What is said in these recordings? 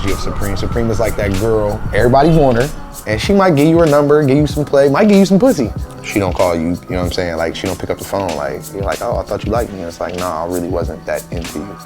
energy of Supreme. Supreme is like that girl, everybody want her, and she might give you her number, give you some play, might give you some pussy. She don't call you, you know what I'm saying? Like, she don't pick up the phone, like, you're like, oh, I thought you liked me. And it's like, nah, I really wasn't that into you.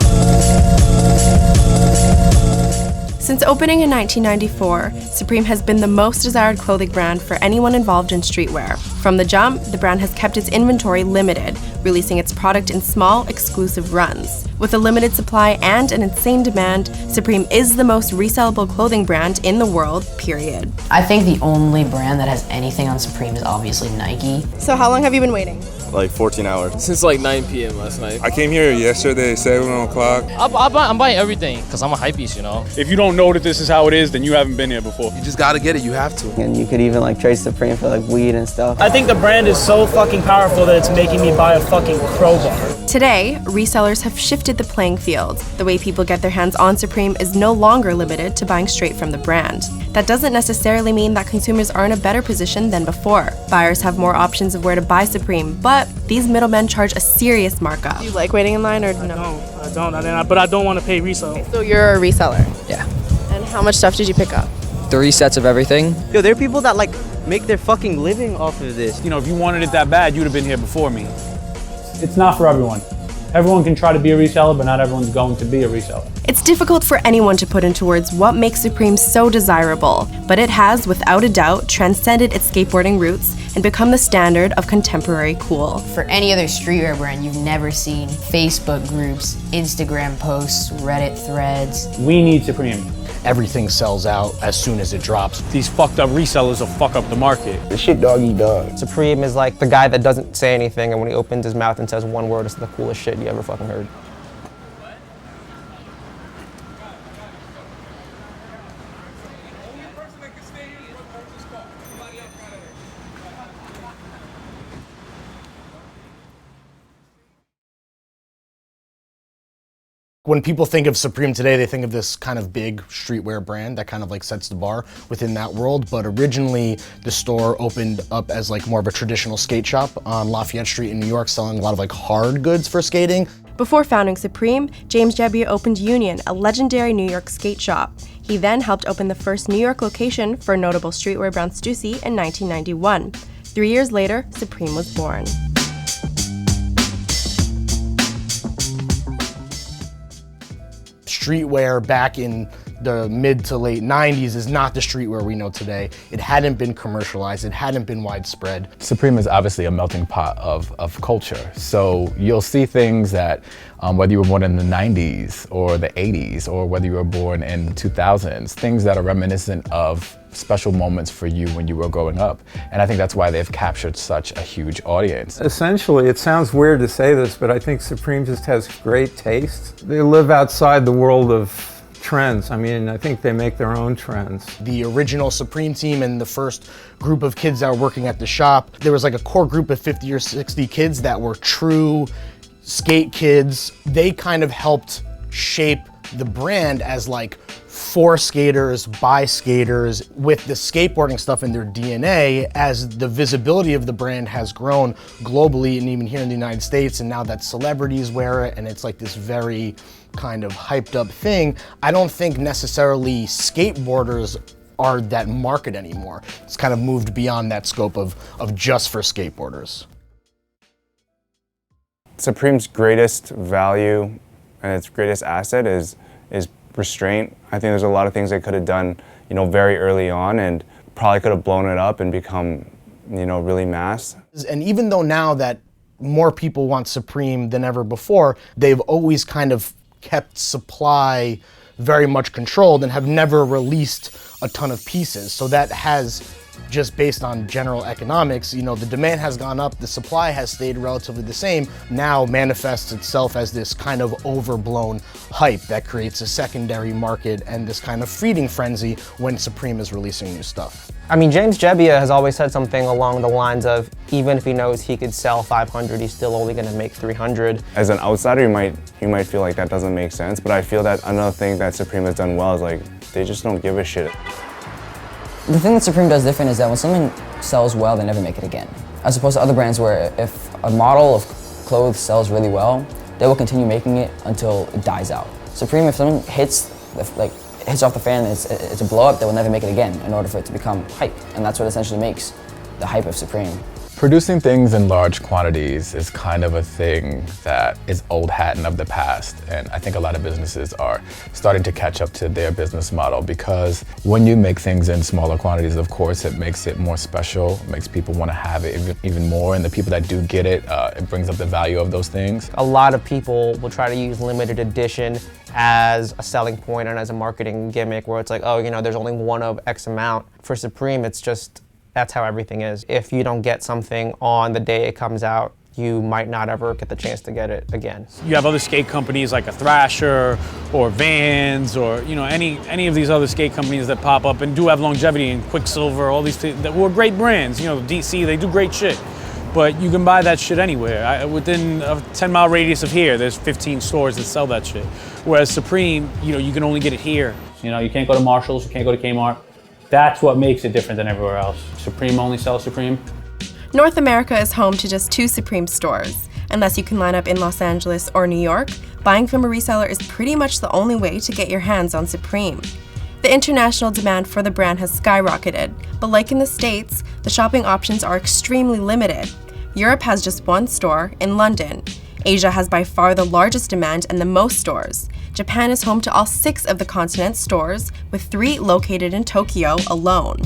Since opening in 1994, Supreme has been the most desired clothing brand for anyone involved in streetwear. From the jump, the brand has kept its inventory limited, releasing its product in small, exclusive runs. With a limited supply and an insane demand, Supreme is the most resellable clothing brand in the world, period. I think the only brand that has anything on Supreme is obviously Nike. So how long have you been waiting? Like 14 hours. Since like 9 p.m. last night. I came here yesterday, 7 o'clock. I'm buying everything because I'm a hypebeast, you know? If you don't know that this is how it is, then you haven't been here before. You just gotta get it, you have to. And you could even like trade Supreme for like weed and stuff. I think the brand is so fucking powerful that it's making me buy a fucking crowbar. Today, resellers have shifted the playing field. The way people get their hands on Supreme is no longer limited to buying straight from the brand. That doesn't necessarily mean that consumers are in a better position than before. Buyers have more options of where to buy Supreme, but these middlemen charge a serious markup. Do you like waiting in line or no? I don't, but I don't want to pay resale. So you're a reseller? Yeah. And how much stuff did you pick up? 3 sets of everything. Yo, there are people that like make their fucking living off of this. You know, if you wanted it that bad, you'd have been here before me. It's not for everyone. Everyone can try to be a reseller, but not everyone's going to be a reseller. It's difficult for anyone to put into words what makes Supreme so desirable, but it has, without a doubt, transcended its skateboarding roots and become the standard of contemporary cool. For any other streetwear brand, you've never seen Facebook groups, Instagram posts, Reddit threads. We need Supreme. Everything sells out as soon as it drops. These fucked up resellers will fuck up the market. The shit dog eat dog. Supreme is like the guy that doesn't say anything, and when he opens his mouth and says one word, it's the coolest shit you ever fucking heard. When people think of Supreme today, they think of this kind of big streetwear brand that kind of like sets the bar within that world. But originally, the store opened up as like more of a traditional skate shop on Lafayette Street in New York, selling a lot of like hard goods for skating. Before founding Supreme, James Jebbia opened Union, a legendary New York skate shop. He then helped open the first New York location for notable streetwear brand Stussy in 1991. 3 years later, Supreme was born. Streetwear back in the mid to late 90s is not the streetwear we know today. It hadn't been commercialized, it hadn't been widespread. Supreme is obviously a melting pot of culture. So you'll see things that, whether you were born in the 90s or the 80s, or whether you were born in the 2000s, things that are reminiscent of special moments for you when you were growing up. And I think that's why they've captured such a huge audience. Essentially, it sounds weird to say this, but I think Supreme just has great taste. They live outside the world of trends. I mean, I think they make their own trends. The original Supreme team and the first group of kids that were working at the shop, there was like a core group of 50 or 60 kids that were true skate kids. They kind of helped shape the brand as like for skaters, by skaters, with the skateboarding stuff in their DNA. As the visibility of the brand has grown globally and even here in the United States, and now that celebrities wear it and it's like this very kind of hyped up thing, I don't think necessarily skateboarders are that market anymore. It's kind of moved beyond that scope of just for skateboarders. Supreme's greatest value and its greatest asset is restraint. I think there's a lot of things they could have done, you know, very early on, and probably could have blown it up and become, you know, really mass. And even though now that more people want Supreme than ever before, they've always kind of kept supply very much controlled and have never released a ton of pieces. So that has, just based on general economics, you know, the demand has gone up, the supply has stayed relatively the same, now manifests itself as this kind of overblown hype that creates a secondary market and this kind of feeding frenzy when Supreme is releasing new stuff. I mean, James Jebbia has always said something along the lines of, even if he knows he could sell 500, he's still only gonna make 300. As an outsider, you might feel like that doesn't make sense, but I feel that another thing that Supreme has done well is like, they just don't give a shit. The thing that Supreme does different is that when something sells well, they never make it again. As opposed to other brands where if a model of clothes sells really well, they will continue making it until it dies out. Supreme, if something hits like hits off the fan, it's a blow up that will never make it again in order for it to become hype. And that's what essentially makes the hype of Supreme. Producing things in large quantities is kind of a thing that is old hat and of the past. And I think a lot of businesses are starting to catch up to their business model, because when you make things in smaller quantities, of course, it makes it more special, it makes people want to have it even more. And the people that do get it, it brings up the value of those things. A lot of people will try to use limited edition as a selling point and as a marketing gimmick, where it's like, oh, you know, there's only one of X amount. For Supreme, it's just, that's how everything is. If you don't get something on the day it comes out, you might not ever get the chance to get it again. You have other skate companies like a Thrasher or Vans or, you know, any of these other skate companies that pop up and do have longevity, and Quicksilver, all these things that were great brands. You know, DC, they do great shit. But you can buy that shit anywhere. Within a 10-mile radius of here, there's 15 stores that sell that shit. Whereas Supreme, you know, you can only get it here. You know, you can't go to Marshall's, you can't go to Kmart. That's what makes it different than everywhere else. Supreme only sells Supreme. North America is home to just 2 Supreme stores. Unless you can line up in Los Angeles or New York, buying from a reseller is pretty much the only way to get your hands on Supreme. The international demand for the brand has skyrocketed, but like in the States, the shopping options are extremely limited. Europe has just 1 store in London. Asia has by far the largest demand and the most stores. Japan is home to all 6 of the continent's stores, with 3 located in Tokyo alone.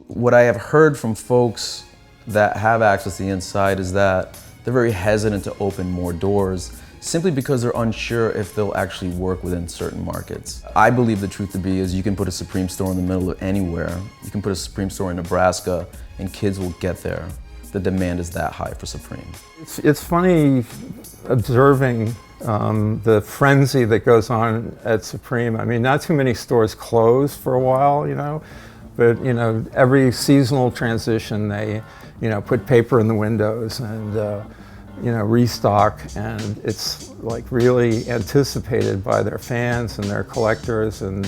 What I have heard from folks that have access to the inside is that they're very hesitant to open more doors, simply because they're unsure if they'll actually work within certain markets. I believe the truth to be is you can put a Supreme store in the middle of anywhere. You can put a Supreme store in Nebraska and kids will get there. The demand is that high for Supreme. It's funny observing the frenzy that goes on at Supreme. I mean, not too many stores close for a while, you know, but, you know, every seasonal transition they, you know, put paper in the windows and, you know, restock, and it's like really anticipated by their fans and their collectors and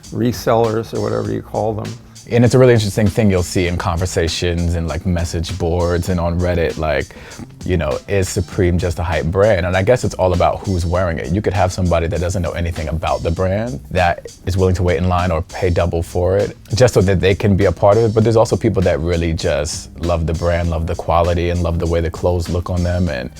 resellers, or whatever you call them. And it's a really interesting thing you'll see in conversations and like message boards and on Reddit, like, you know, is Supreme just a hype brand? And I guess it's all about who's wearing it. You could have somebody that doesn't know anything about the brand that is willing to wait in line or pay double for it just so that they can be a part of it. But there's also people that really just love the brand, love the quality, and love the way the clothes look on them, and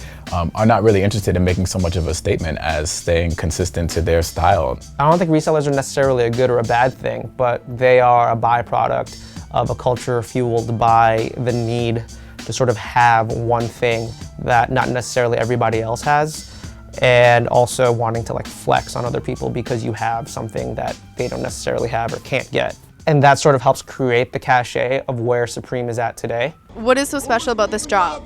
are not really interested in making so much of a statement as staying consistent to their style. I don't think resellers are necessarily a good or a bad thing, but they are a byproduct of a culture fueled by the need to sort of have one thing that not necessarily everybody else has, and also wanting to like flex on other people because you have something that they don't necessarily have or can't get. And that sort of helps create the cachet of where Supreme is at today. What is so special about this job?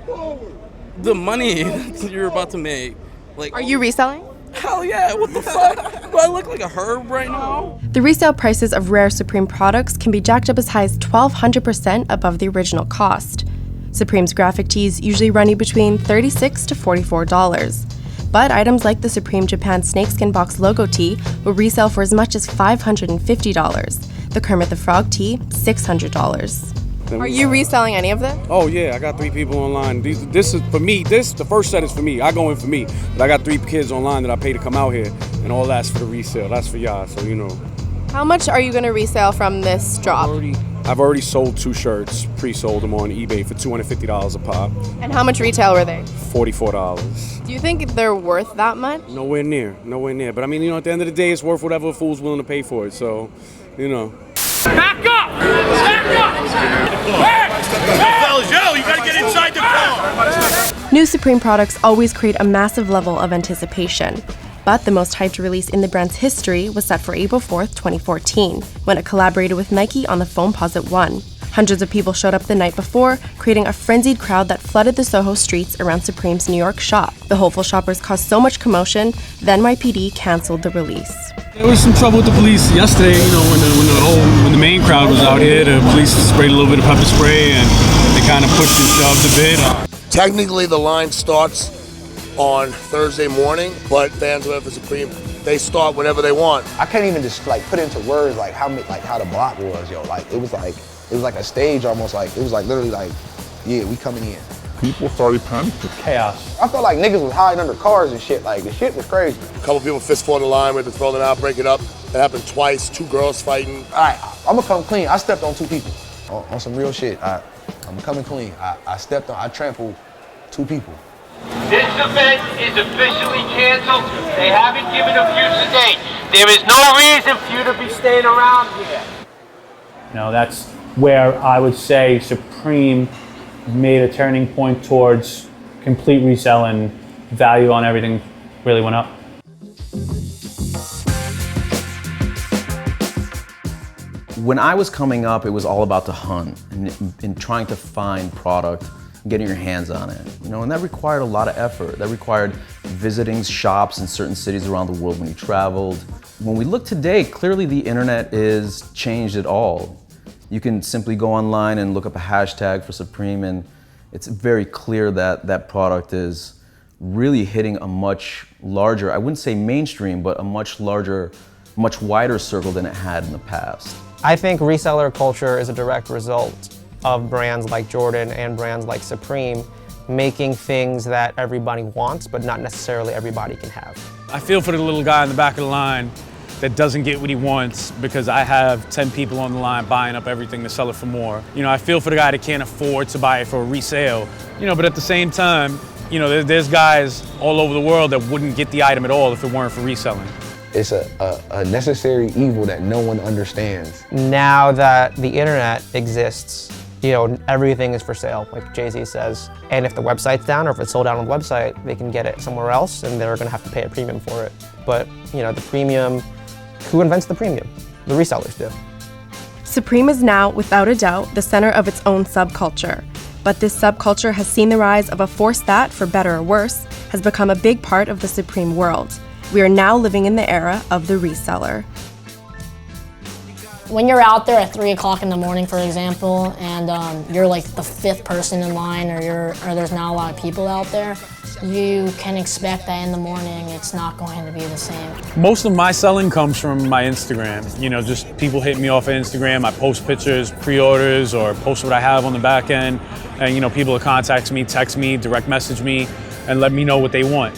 The money you're about to make. Like, are you reselling? Hell yeah, what the fuck? Do I look like a herb right now? The resale prices of rare Supreme products can be jacked up as high as 1,200% above the original cost. Supreme's graphic tees usually run you between $36 to $44. But items like the Supreme Japan Snakeskin Box logo tee will resell for as much as $550. The Kermit the Frog tee, $600. Are you reselling any of them? Oh yeah, I got 3 people online. This is for me. The first set is for me. I go in for me. But I got 3 kids online that I pay to come out here, and all that's for the resale. That's for y'all, so you know. How much are you going to resell from this drop? I've already sold 2 shirts, pre-sold them on eBay for $250 a pop. And how much retail were they? $44. Do you think they're worth that much? Nowhere near. But I mean, you know, at the end of the day, it's worth whatever a fool's willing to pay for it. So, you know. Back up! Back up! Fellas, yo, you gotta get inside the car! New Supreme products always create a massive level of anticipation. But the most hyped release in the brand's history was set for April 4th, 2014, when it collaborated with Nike on the Foamposite 1. Hundreds of people showed up the night before, creating a frenzied crowd that flooded the Soho streets around Supreme's New York shop. The hopeful shoppers caused so much commotion, the NYPD canceled the release. There was some trouble with the police yesterday, you know, when the main crowd was out here. The police sprayed a little bit of pepper spray and they kind of pushed and shoved a bit. Technically, the line starts on Thursday morning, but fans who have for Supreme, they start whenever they want. I can't even just like put into words like how the block was, yo. Like it was like a stage almost, like it was like literally like, yeah, we coming in. people started panicking. Chaos. I felt like niggas was hiding under cars and shit. Like, the shit was crazy. A couple people fist fought in the line, we had to throw them out, break it up. That happened twice, 2 girls fighting. All right, I'm gonna come clean. I stepped on 2 people on some real shit. I'm coming clean. I trampled 2 people. This event is officially canceled. They haven't given a future date. There is no reason for you to be staying around here. You know, that's where I would say Supreme made a turning point towards complete reselling. Value on everything really went up. When I was coming up, it was all about the hunt and trying to find product, getting your hands on it. You know, and that required a lot of effort. That required visiting shops in certain cities around the world when you traveled. When we look today, clearly the internet is changed it all. You can simply go online and look up a hashtag for Supreme, and it's very clear that that product is really hitting a much larger, I wouldn't say mainstream, but a much larger, much wider circle than it had in the past. I think reseller culture is a direct result of brands like Jordan and brands like Supreme making things that everybody wants, but not necessarily everybody can have. I feel for the little guy in the back of the line that doesn't get what he wants because I have 10 people on the line buying up everything to sell it for more. You know, I feel for the guy that can't afford to buy it for a resale. You know, but at the same time, you know, there's guys all over the world that wouldn't get the item at all if it weren't for reselling. It's a necessary evil that no one understands. Now that the internet exists, you know, everything is for sale, like Jay-Z says. And if the website's down or if it's sold out on the website, they can get it somewhere else and they're gonna have to pay a premium for it. But, you know, the premium, who invents the premium? The resellers do. Supreme is now, without a doubt, the center of its own subculture. But this subculture has seen the rise of a force that, for better or worse, has become a big part of the Supreme world. We are now living in the era of the reseller. When you're out there at 3 o'clock in the morning, for example, and you're like the 5th person in line, or there's not a lot of people out there, you can expect that in the morning it's not going to be the same. Most of my selling comes from my Instagram. You know, just people hit me off of Instagram. I post pictures, pre-orders, or post what I have on the back end. And, you know, people will contact me, text me, direct message me, and let me know what they want.